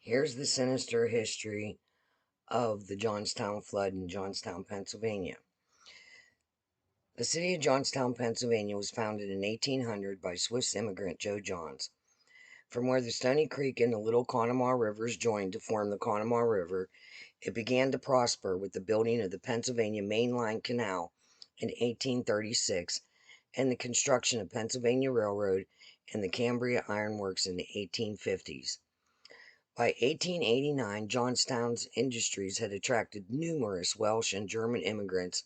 Here's the sinister history of the Johnstown flood in Johnstown, Pennsylvania. The city of Johnstown, Pennsylvania was founded in 1800 by Swiss immigrant Joe Johns. From where the Stony Creek and the Little Conemaugh Rivers joined to form the Conemaugh River, it began to prosper with the building of the Pennsylvania Main Line Canal in 1836 and the construction of Pennsylvania Railroad and the Cambria Iron Works in the 1850s. By 1889, Johnstown's industries had attracted numerous Welsh and German immigrants.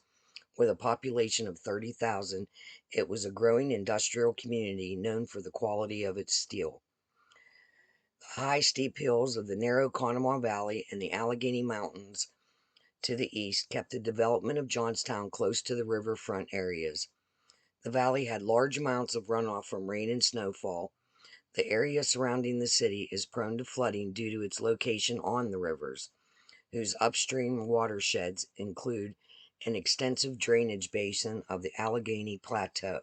With a population of 30,000, it was a growing industrial community known for the quality of its steel. The high, steep hills of the narrow Conemaugh Valley and the Allegheny Mountains to the east kept the development of Johnstown close to the riverfront areas. The valley had large amounts of runoff from rain and snowfall. The area surrounding the city is prone to flooding due to its location on the rivers, whose upstream watersheds include an extensive drainage basin of the Allegheny Plateau.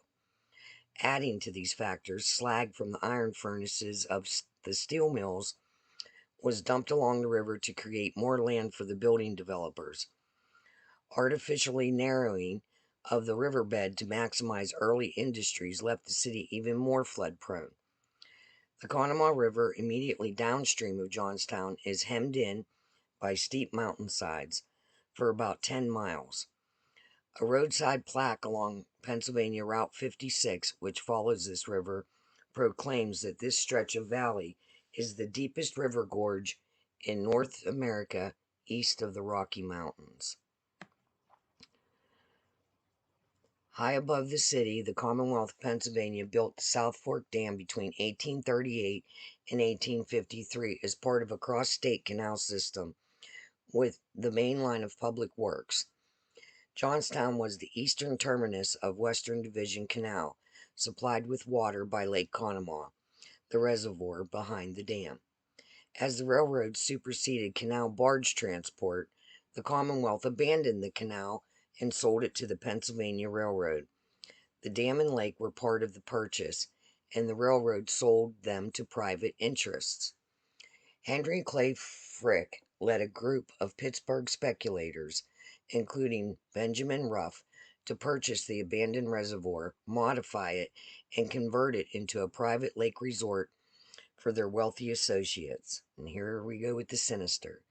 Adding to these factors, slag from the iron furnaces of the steel mills was dumped along the river to create more land for the building developers. Artificially narrowing of the riverbed to maximize early industries left the city even more flood prone. The Conemaugh River, immediately downstream of Johnstown, is hemmed in by steep mountainsides for about 10 miles. A roadside plaque along Pennsylvania Route 56, which follows this river, proclaims that this stretch of valley is the deepest river gorge in North America east of the Rocky Mountains. High above the city, the Commonwealth of Pennsylvania built the South Fork Dam between 1838 and 1853 as part of a cross-state canal system with the main line of public works. Johnstown was the eastern terminus of Western Division Canal, supplied with water by Lake Conemaugh, the reservoir behind the dam. As the railroad superseded canal barge transport, the Commonwealth abandoned the canal and sold it to the Pennsylvania Railroad. The dam and lake were part of the purchase, and the railroad sold them to private interests. Henry Clay Frick led a group of Pittsburgh speculators, including Benjamin Ruff, to purchase the abandoned reservoir, modify it, and convert it into a private lake resort for their wealthy associates. And here we go with the sinister.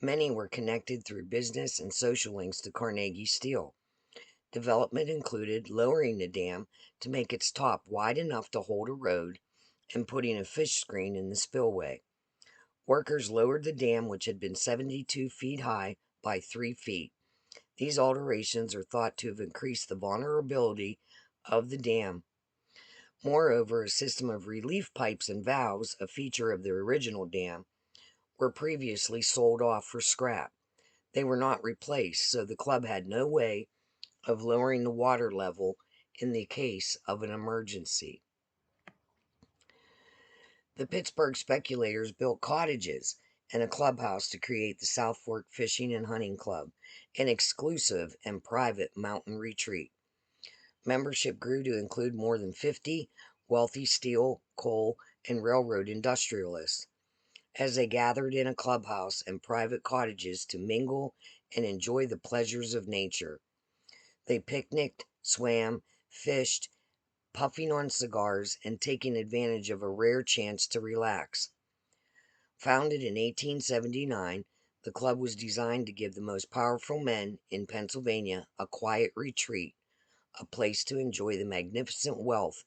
Many were connected through business and social links to Carnegie Steel. Development included lowering the dam to make its top wide enough to hold a road and putting a fish screen in the spillway. Workers lowered the dam, which had been 72 feet high, by 3 feet. These alterations are thought to have increased the vulnerability of the dam. Moreover, a system of relief pipes and valves, a feature of the original dam, were previously sold off for scrap. They were not replaced, so the club had no way of lowering the water level in the case of an emergency. The Pittsburgh speculators built cottages and a clubhouse to create the South Fork Fishing and Hunting Club, an exclusive and private mountain retreat. Membership grew to include more than 50 wealthy steel, coal, and railroad industrialists. As they gathered in a clubhouse and private cottages to mingle and enjoy the pleasures of nature, they picnicked, swam, fished, puffing on cigars and taking advantage of a rare chance to relax. Founded in 1879, the club was designed to give the most powerful men in Pennsylvania a quiet retreat, a place to enjoy the magnificent wealth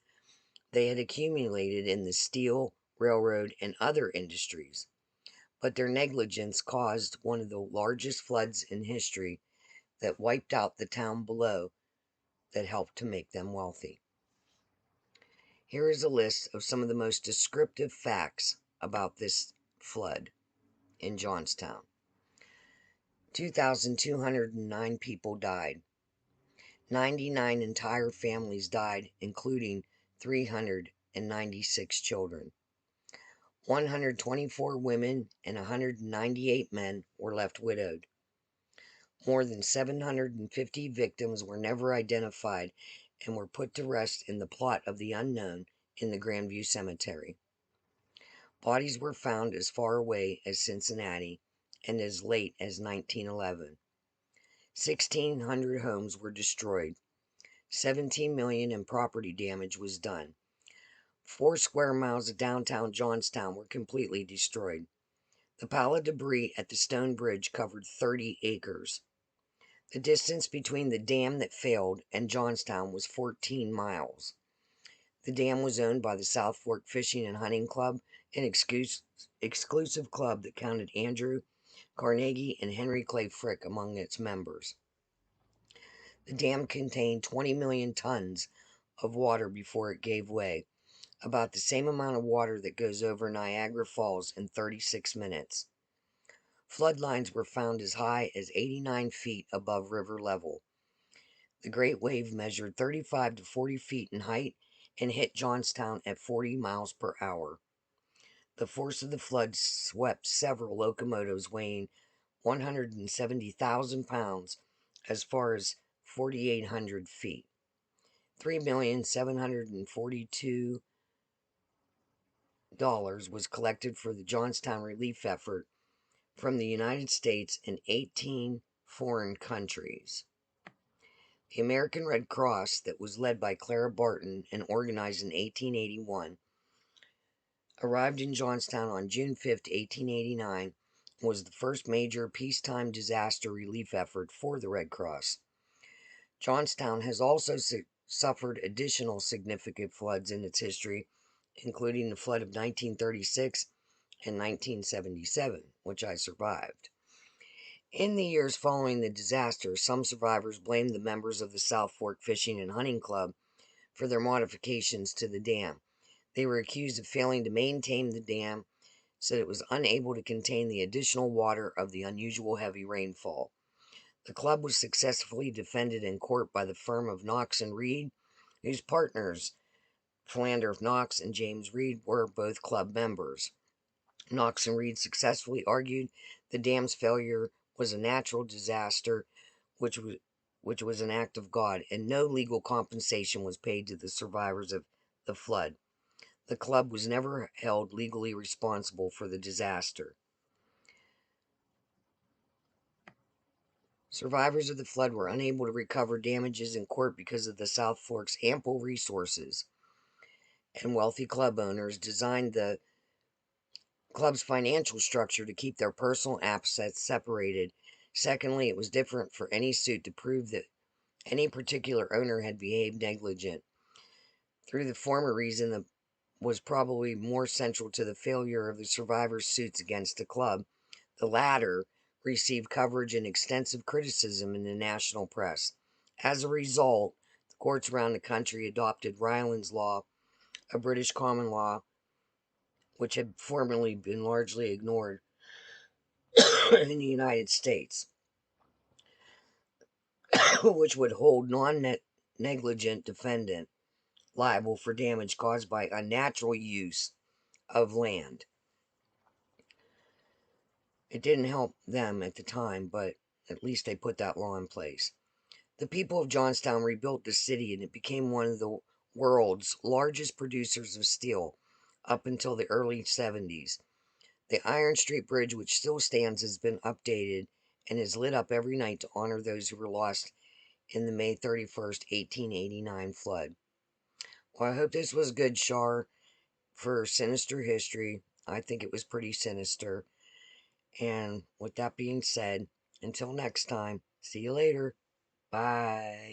they had accumulated in the steel, railroad, and other industries. But their negligence caused one of the largest floods in history that wiped out the town below that helped to make them wealthy. Here is a list of some of the most descriptive facts about this flood in Johnstown. 2,209 people died. 99 entire families died, including 396 children. 124 women and 198 men were left widowed. More than 750 victims were never identified and were put to rest in the plot of the unknown in the Grandview Cemetery. Bodies were found as far away as Cincinnati and as late as 1911. 1,600 homes were destroyed. 17 million in property damage was done. 4 square miles of downtown Johnstown were completely destroyed. The pile of debris at the stone bridge covered 30 acres. The distance between the dam that failed and Johnstown was 14 miles. The dam was owned by the South Fork Fishing and Hunting Club, an exclusive club that counted Andrew Carnegie and Henry Clay Frick among its members. The dam contained 20 million tons of water before it gave way, about the same amount of water that goes over Niagara Falls in 36 minutes. Flood lines were found as high as 89 feet above river level. The Great Wave measured 35 to 40 feet in height and hit Johnstown at 40 miles per hour. The force of the flood swept several locomotives weighing 170,000 pounds as far as 4,800 feet. $3,742 was collected for the Johnstown relief effort from the United States and 18 foreign countries. The American Red Cross, that was led by Clara Barton and organized in 1881, arrived in Johnstown on June 5, 1889, and was the first major peacetime disaster relief effort for the Red Cross. Johnstown has also suffered additional significant floods in its history, including the flood of 1936 and 1977, which I survived. In the years following the disaster, some survivors blamed the members of the South Fork Fishing and Hunting Club for their modifications to the dam. They were accused of failing to maintain the dam, said it was unable to contain the additional water of the unusual heavy rainfall. The club was successfully defended in court by the firm of Knox and Reed, whose partners, Philander Knox and James Reed, were both club members. Knox and Reed successfully argued the dam's failure was a natural disaster, which was an act of God, and no legal compensation was paid to the survivors of the flood. The club was never held legally responsible for the disaster. Survivors of the flood were unable to recover damages in court because of the South Fork's ample resources, and wealthy club owners designed the club's financial structure to keep their personal assets separated. Secondly, it was different for any suit to prove that any particular owner had behaved negligent. Through the former reason that was probably more central to the failure of the survivors' suits against the club, the latter received coverage and extensive criticism in the national press. As a result, the courts around the country adopted Ryland's Law, a British common law which had formerly been largely ignored in the United States, which would hold non-negligent defendant liable for damage caused by unnatural use of land. It didn't help them at the time, but at least they put that law in place. The people of Johnstown rebuilt the city, and it became one of the world's largest producers of steel up until the early 70s. The Iron Street Bridge, which still stands, has been updated and is lit up every night to honor those who were lost in the May 31st, 1889 flood. Well, I hope this was good, Char, for Sinister history. I think it was pretty sinister. And with that being said, until next time, see you later. Bye.